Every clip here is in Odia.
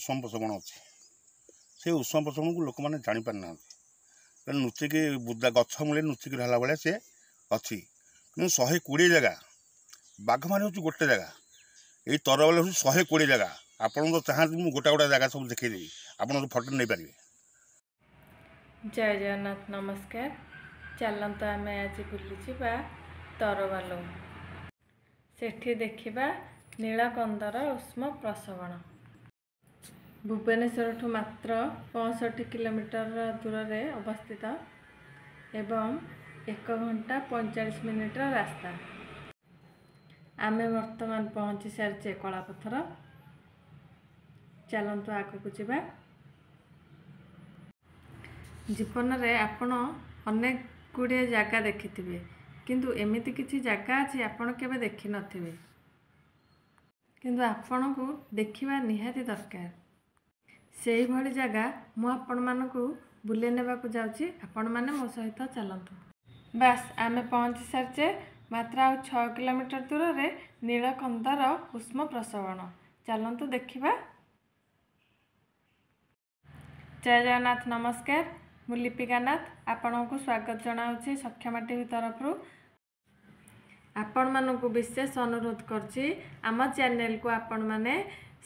ଉଷ୍ମ ପ୍ରସବଣ ଅଛି। ସେ ଉଷ୍ମ ପ୍ରସବଣକୁ ଲୋକମାନେ ଜାଣିପାରିନାହାନ୍ତି, କାରଣ ନୁଚିକି ବୁଦା ଗଛ ମୂଳେ ନୁଚିକି ରହିଲା ଭଳିଆ ସେ ଅଛି। କିନ୍ତୁ 120 ଜାଗା, ବାଘମାରୀ ହେଉଛି ଗୋଟେ ଜାଗା, ଏଇ ତରବାଲ ହେଉଛି 120 ଜାଗା। ଆପଣ ତ ଚାହାନ୍ତି ମୁଁ ଗୋଟା ଗୋଟା ଜାଗା ସବୁ ଦେଖେଇଦେବି, ଆପଣ ଫଟୋ ନେଇପାରିବେ। ଜୟ ଜଗନ୍ନାଥ, ନମସ୍କାର। ଚାଲନ୍ତୁ ଆମେ ଆଜି ବୁଲିଯିବା ତରବାଲ। ସେଠି ଦେଖିବା ନୀଳକନ୍ଦର ଉଷ୍ମ ପ୍ରସବଣ। ଭୁବନେଶ୍ୱରଠୁ ମାତ୍ର 65 କିଲୋମିଟର ଦୂରରେ ଅବସ୍ଥିତ ଏବଂ 1 ଘଣ୍ଟା 45 ମିନିଟର ରାସ୍ତା। ଆମେ ବର୍ତ୍ତମାନ ପହଞ୍ଚି ସାରିଛେ କଳାପଥର। ଚାଲନ୍ତୁ ଆଗକୁ ଯିବା। ଜୀବନରେ ଆପଣ ଅନେକ ଗୁଡ଼ିଏ ଜାଗା ଦେଖିଥିବେ, କିନ୍ତୁ ଏମିତି କିଛି ଜାଗା ଅଛି ଆପଣ କେବେ ଦେଖିନଥିବେ, କିନ୍ତୁ ଆପଣଙ୍କୁ ଦେଖିବା ନିହାତି ଦରକାର। ସେଇଭଳି ଜାଗା ମୁଁ ଆପଣମାନଙ୍କୁ ବୁଲେଇ ନେବାକୁ ଯାଉଛି, ଆପଣମାନେ ମୋ ସହିତ ଚାଲନ୍ତୁ। ବାସ୍, ଆମେ ପହଞ୍ଚି ସାରିଛେ। ମାତ୍ର ଆଉ 6 କିଲୋମିଟର ଦୂରରେ ନୀଳକନ୍ଦର ଉଷ୍ମ ପ୍ରସବଣ। ଚାଲନ୍ତୁ ଦେଖିବା। ଜୟ ଜଗନ୍ନାଥ, ନମସ୍କାର। ମୁଁ ଲିପିକା ନାଥ ଆପଣଙ୍କୁ ସ୍ୱାଗତ ଜଣାଉଛି ସକ୍ଷମା ଟିଭି ତରଫରୁ। ଆପଣମାନଙ୍କୁ ବିଶେଷ ଅନୁରୋଧ କରୁଛି ଆମ ଚ୍ୟାନେଲକୁ ଆପଣମାନେ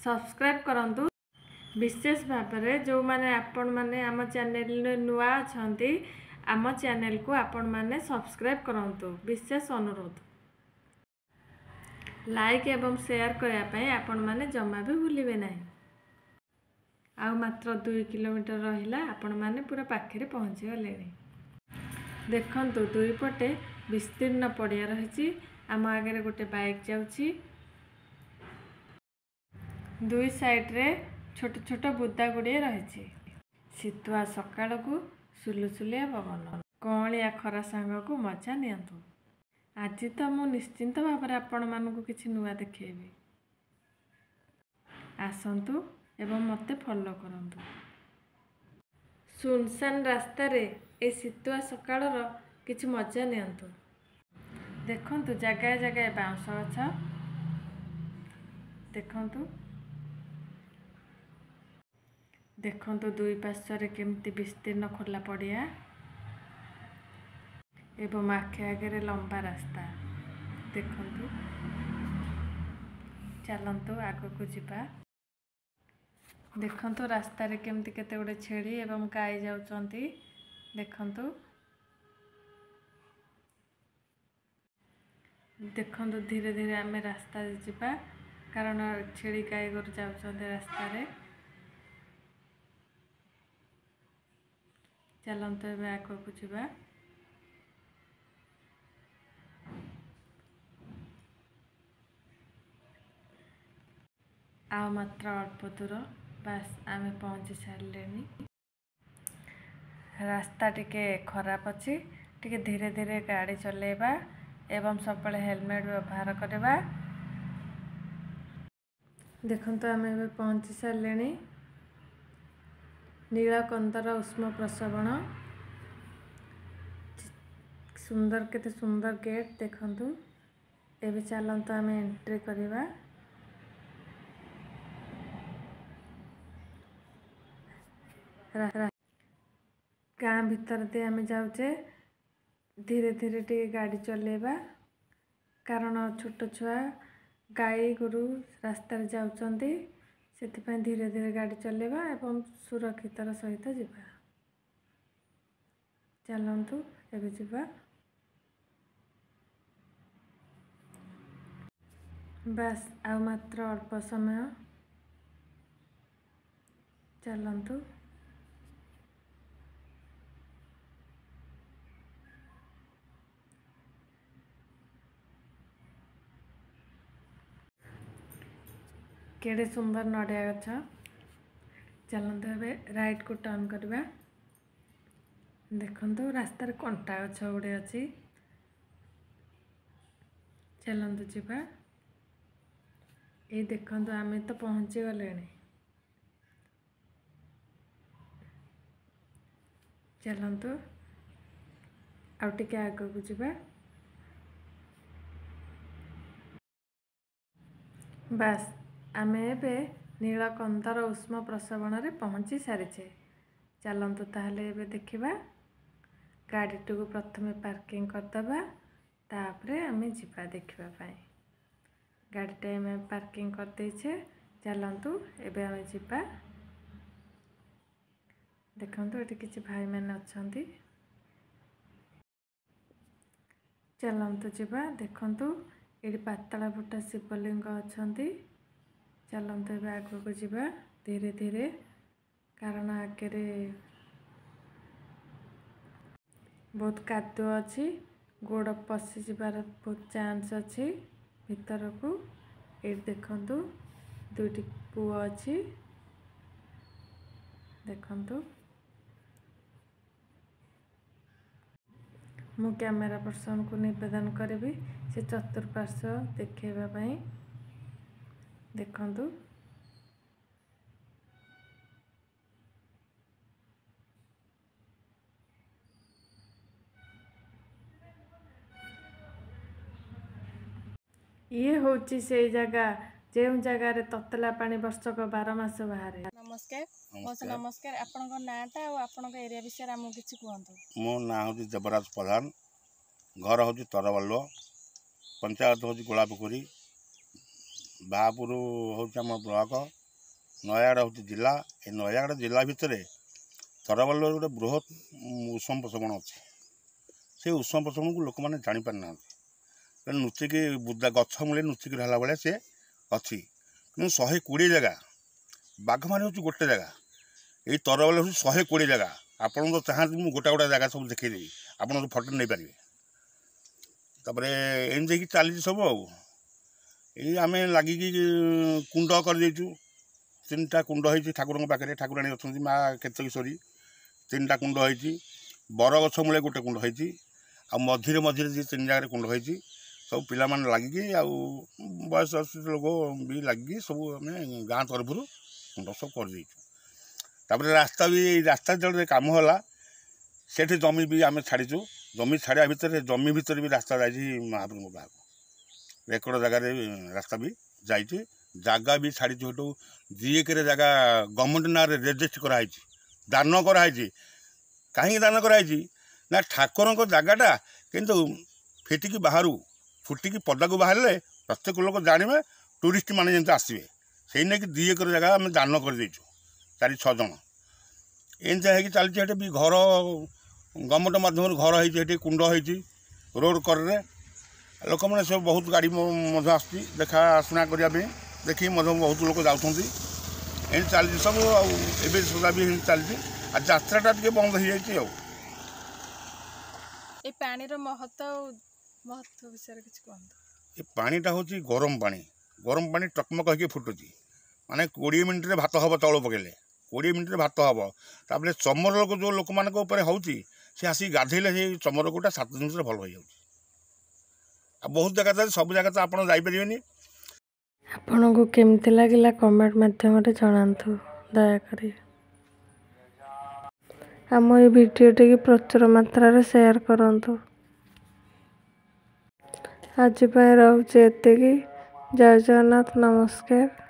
ସବସ୍କ୍ରାଇବ୍ କରନ୍ତୁ। ବିଶେଷ ଭାବରେ ଯେଉଁମାନେ ଆପଣମାନେ ଆମ ଚ୍ୟାନେଲରେ ନୂଆ ଅଛନ୍ତି, ଆମ ଚ୍ୟାନେଲକୁ ଆପଣମାନେ ସବସ୍କ୍ରାଇବ୍ କରନ୍ତୁ, ବିଶେଷ ଅନୁରୋଧ। ଲାଇକ୍ ଏବଂ ସେୟାର କରିବା ପାଇଁ ଆପଣମାନେ ଜମା ବି ଭୁଲିବେ ନାହିଁ। ଆଉ ମାତ୍ର 2 କିଲୋମିଟର ରହିଲା, ଆପଣମାନେ ପୁରା ପାଖରେ ପହଞ୍ଚିଗଲେଣି। ଦେଖନ୍ତୁ, ଦୁଇ ପଟେ ବିସ୍ତୀର୍ଣ୍ଣ ପଡ଼ିଆ ରହିଛି। ଆମ ଆଗରେ ଗୋଟେ ବାଇକ୍ ଯାଉଛି। ଦୁଇ ସାଇଡ଼ରେ ଛୋଟ ଛୋଟ ବୁଦା ଗୁଡ଼ିଏ ରହିଛି। ଶୀତୁଆ ସକାଳକୁ ସୁଲୁସୁଲିଆ ପବନ, କଅଁଳିଆ ଖରା ସାଙ୍ଗକୁ ମଜା ନିଅନ୍ତୁ। ଆଜି ତ ମୁଁ ନିଶ୍ଚିନ୍ତ ଭାବରେ ଆପଣମାନଙ୍କୁ କିଛି ନୂଆ ଦେଖେଇବି। ଆସନ୍ତୁ ଏବଂ ମୋତେ ଫଲୋ କରନ୍ତୁ। ସୁନସାନ୍ ରାସ୍ତାରେ ଏ ଶୀତୁଆ ସକାଳର କିଛି ମଜା ନିଅନ୍ତୁ। ଦେଖନ୍ତୁ, ଜାଗାଏ ଜାଗାଏ ବାଉଁଶ ଗଛ। ଦେଖନ୍ତୁ ଦୁଇ ପାର୍ଶ୍ୱରେ କେମିତି ବିସ୍ତୀର୍ଣ୍ଣ ଖୋଲା ପଡ଼ିଆ ଏବଂ ଆଖି ଆଗରେ ଲମ୍ବା ରାସ୍ତା। ଦେଖନ୍ତୁ, ଚାଲନ୍ତୁ ଆଗକୁ ଯିବା। ଦେଖନ୍ତୁ ରାସ୍ତାରେ କେମିତି କେତେ ଗୁଡ଼ିଏ ଛେଳି ଏବଂ ଗାଈ ଯାଉଛନ୍ତି। ଦେଖନ୍ତୁ ଧୀରେ ଧୀରେ ଆମେ ରାସ୍ତାରେ ଯିବା, କାରଣ ଛେଳି ଗାଈ ଗୋରୁ ଯାଉଛନ୍ତି ରାସ୍ତାରେ। ଚାଲନ୍ତୁ ଏବେ ଆଗକୁ ଯିବା। ଆଉ ମାତ୍ର ଅଳ୍ପ ଦୂର, ବାସ୍ ଆମେ ପହଞ୍ଚି ସାରିଲେଣି। ରାସ୍ତା ଟିକେ ଖରାପ ଅଛି, ଟିକେ ଧୀରେ ଧୀରେ ଗାଡ଼ି ଚଲେଇବା ଏବଂ ସବୁବେଳେ ହେଲମେଟ୍ ବ୍ୟବହାର କରିବା। ଦେଖନ୍ତୁ, ଆମେ ଏବେ ପହଞ୍ଚି ସାରିଲେଣି ନୀଳକନ୍ଦର ଉଷ୍ମ ପ୍ରସବଣ। ସୁନ୍ଦର, କେତେ ସୁନ୍ଦର ଗେଟ୍ ଦେଖନ୍ତୁ। ଏବେ ଚାଲନ୍ତୁ ଆମେ ଏଣ୍ଟ୍ରି କରିବା। ଗାଁ ଭିତର ଦେଇ ଆମେ ଯାଉଛେ। ଧୀରେ ଧୀରେ ଟିକେ ଗାଡ଼ି ଚଲେଇବା, କାରଣ ଛୋଟ ଛୁଆ ଗାଈ ଗୋରୁ ରାସ୍ତାରେ ଯାଉଛନ୍ତି, ସେଥିପାଇଁ ଧୀରେ ଧୀରେ ଗାଡ଼ି ଚଲେଇବା ଏବଂ ସୁରକ୍ଷିତର ସହିତ ଯିବା। ଚାଲନ୍ତୁ ଏବେ ଯିବା। ବାସ୍, ଆଉ ମାତ୍ର ଅଳ୍ପ ସମୟ। ଚାଲନ୍ତୁ। କେଡ଼େ ସୁନ୍ଦର ନଡ଼ିଆ ଗଛ। ଚାଲନ୍ତୁ ଏବେ ରାଇଟ୍କୁ ଟର୍ନ କରିବା। ଦେଖନ୍ତୁ ରାସ୍ତାରେ କଣ୍ଟା ଗଛ ଗୁଡ଼ିଏ ଅଛି। ଚାଲନ୍ତୁ ଯିବା। ଏଇ ଦେଖନ୍ତୁ, ଆମେ ତ ପହଞ୍ଚି ଗଲେଣି। ଚାଲନ୍ତୁ ଆଉ ଟିକେ ଆଗକୁ ଯିବା। ବାସ୍, ଆମେ ଏବେ ନୀଳକନ୍ଧର ଉଷ୍ମ ପ୍ରସବଣରେ ପହଞ୍ଚି ସାରିଛେ। ଚାଲନ୍ତୁ ତାହେଲେ ଏବେ ଦେଖିବା। ଗାଡ଼ିଟିକୁ ପ୍ରଥମେ ପାର୍କିଂ କରିଦେବା, ତାପରେ ଆମେ ଯିବା ଦେଖିବା ପାଇଁ। ଗାଡ଼ିଟା ଆମେ ପାର୍କିଂ କରିଦେଇଛେ। ଚାଲନ୍ତୁ ଏବେ ଆମେ ଯିବା। ଦେଖନ୍ତୁ ଏଠି କିଛି ଭାଇମାନେ ଅଛନ୍ତି। ଚାଲନ୍ତୁ ଯିବା। ଦେଖନ୍ତୁ ଏଠି ପାତାଳ ଫୁଟା ଶିବଲିଙ୍ଗ ଅଛନ୍ତି। ଚାଲନ୍ତୁ ଏବେ ଆଗକୁ ଯିବା ଧୀରେ ଧୀରେ, କାରଣ ଆଗରେ ବହୁତ କାଦୁଅ ଅଛି, ଗୋଡ଼ ପଶିଯିବାର ବହୁତ ଚାନ୍ସ ଅଛି ଭିତରକୁ। ଏଇଠି ଦେଖନ୍ତୁ ଦୁଇଟି ପୁଅ ଅଛି। ଦେଖନ୍ତୁ ମୁଁ କ୍ୟାମେରା ପର୍ସନକୁ ନିବେଦନ କରିବି ସେ ଚତୁଃପାର୍ଶ୍ୱ ଦେଖାଇବା ପାଇଁ। ଦେଖନ୍ତୁ ଇଏ ହେଉଛି ସେଇ ଜାଗା ଯେଉଁ ଜାଗାରେ ତତଲା ପାଣି ବର୍ଷକ 12 ମାସ ବାହାରେ। ନମସ୍କାର। ନମସ୍କାର। ଆପଣଙ୍କ ନାଁଟା ଆଉ ଆପଣଙ୍କ ଏରିଆ ବିଷୟରେ ଆମକୁ କିଛି କୁହନ୍ତୁ। ମୋ ନାଁ ହେଉଛି ଦେବରାଜ ପ୍ରଧାନ, ଘର ହେଉଛି ତରବଲ୍ଲ, ପଞ୍ଚାୟତ ହେଉଛି ଗୋଳାପୋଖରୀ, ବାହାପୁର ହେଉଛି ଆମ ବ୍ଲକ, ନୟାଗଡ଼ ହେଉଛି ଜିଲ୍ଲା। ଏ ନୟାଗଡ଼ ଜିଲ୍ଲା ଭିତରେ ତରବଲ୍ଲରେ ଗୋଟେ ବୃହତ୍ ଉଷ୍ମ ପ୍ରସବଣ ଅଛି। ସେ ଉଷ୍ମ ପ୍ରସବଣକୁ ଲୋକମାନେ ଜାଣିପାରିନାହାନ୍ତି, କାରଣ ନୁଚିକି ଗଛ ମୂଳେ ନୁଚିକି ରହିଲା ଭଳିଆ ସେ ଅଛି। କିନ୍ତୁ 120 ଜାଗା, ବାଘମାରି ହେଉଛି ଗୋଟେ ଜାଗା, ଏଇ ତରବଲ୍ଲ ହେଉଛି 120 ଜାଗା। ଆପଣ ତ ଚାହାନ୍ତି ମୁଁ ଗୋଟା ଗୋଟା ଜାଗା ସବୁ ଦେଖେଇଦେବି, ଆପଣ ଫଟୋ ନେଇପାରିବେ। ତାପରେ ଏମିତି ହେଇକି ଚାଲିଛି ସବୁ। ଆଉ ଏଇ ଆମେ ଲାଗିକି କୁଣ୍ଡ କରିଦେଇଛୁ। 3ଟା କୁଣ୍ଡ ହେଇଛି ଠାକୁରଙ୍କ ପାଖରେ, ଠାକୁରାଣୀ ଅଛନ୍ତି ମା କେତକୀଶ୍ୱରୀ। 3ଟା କୁଣ୍ଡ ହେଇଛି, ବରଗଛ ମୂଳେ ଗୋଟେ କୁଣ୍ଡ ହେଇଛି, ଆଉ ମଝିରେ ମଝିରେ 3 ଜାଗାରେ କୁଣ୍ଡ ହେଇଛି। ସବୁ ପିଲାମାନେ ଲାଗିକି ଆଉ ବୟସ ଲୋକ ବି ଲାଗିକି ସବୁ ଆମେ ଗାଁ ତରଫରୁ କୁଣ୍ଡ ସବୁ କରିଦେଇଛୁ। ତାପରେ ରାସ୍ତା ବି, ରାସ୍ତା ଯେତେବେଳେ କାମ ହେଲା ସେଠି ଜମି ବି ଆମେ ଛାଡ଼ିଛୁ। ଜମି ଛାଡ଼ିବା ଭିତରେ ଜମି ଭିତରେ ବି ରାସ୍ତା ଯାଇଛି ମହାପ୍ରଭୁଙ୍କ ପାଖକୁ। ରେକର୍ଡ ଜାଗାରେ ରାସ୍ତା ବି ଯାଇଛି। ଜାଗା ବି ଛାଡ଼ିଛୁ ସେଠୁ 2 ଏକର ଜାଗା ଗଭର୍ଣ୍ଣମେଣ୍ଟ ନାଁରେ ରେଜିଷ୍ଟ୍ରି କରାହେଇଛି, ଦାନ କରାହେଇଛି। କାହିଁକି ଦାନ କରାହେଇଛି ନା ଠାକୁରଙ୍କ ଜାଗାଟା କିନ୍ତୁ ଫିଟିକି ବାହାରୁ ଫୁଟିକି ପଦାକୁ ବାହାରିଲେ ପ୍ରତ୍ୟେକ ଲୋକ ଜାଣିବେ, ଟୁରିଷ୍ଟ ମାନେ ଯେମିତି ଆସିବେ। ସେଇ ନେଇକି 2 ଏକର ଜାଗା ଆମେ ଦାନ କରିଦେଇଛୁ, 4-6 ଜଣ। ଏମିତି ହେଇକି ଚାଲିଛି। ସେଠି ବି ଘର ଗଭର୍ଣ୍ଣମେଣ୍ଟ ମାଧ୍ୟମରୁ ଘର ହେଇଛି, ସେଠି କୁଣ୍ଡ ହେଇଛି ରୋଡ଼ କରରେ। ଲୋକମାନେ ସବୁ ବହୁତ ଗାଡ଼ି ମଧ୍ୟ ଆସୁଛି ଦେଖାଶୁଣା କରିବା ପାଇଁ, ଦେଖିକି ମଧ୍ୟ ବହୁତ ଲୋକ ଯାଉଛନ୍ତି। ଏମିତି ଚାଲିଛି ସବୁ। ଆଉ ଏବେ ସୁଦ୍ଧା ବି ଏମିତି ଚାଲିଛି। ଆଉ ଯାତ୍ରାଟା ଟିକେ ବନ୍ଦ ହେଇଯାଇଛି। ଆଉ ଏ ପାଣିର ମହତ୍ଵ ବିଷୟରେ କିଛି କୁହନ୍ତୁ। ଏ ପାଣିଟା ହେଉଛି ଗରମ ପାଣି। ଗରମ ପାଣି ଟକମକ ହେଇକି ଫୁଟୁଛି, ମାନେ 20 ମିନିଟ୍ରେ ଭାତ ହେବ। ଚାଉଳ ପକେଇଲେ 20 ମିନିଟ୍ରେ ଭାତ ହେବ। ତାପରେ ଚର୍ମ ରୋଗ ଯେଉଁ ଲୋକମାନଙ୍କ ଉପରେ ହେଉଛି, ସେ ଆସିକି ଗାଧେଇଲେ ସେଇ ଚର୍ମ ରୋଗଟା 7 ଦିନରେ ଭଲ ହେଇଯାଉଛି। ଆଉ ବହୁତ ଜାଗା ତ, ସବୁ ଜାଗା ତ ଆପଣ ଯାଇପାରିବେନି। ଆପଣଙ୍କୁ କେମିତି ଲାଗିଲା କମେଣ୍ଟ ମାଧ୍ୟମରେ ଜଣାନ୍ତୁ ଦୟାକରି। ଆମ ଏ ଭିଡ଼ିଓଟିକୁ ପ୍ରଚୁର ମାତ୍ରାରେ ସେୟାର କରନ୍ତୁ। ଆଜି ପାଇଁ ରହୁଛି ଏତିକି। ଜୟ ଜଗନ୍ନାଥ, ନମସ୍କାର।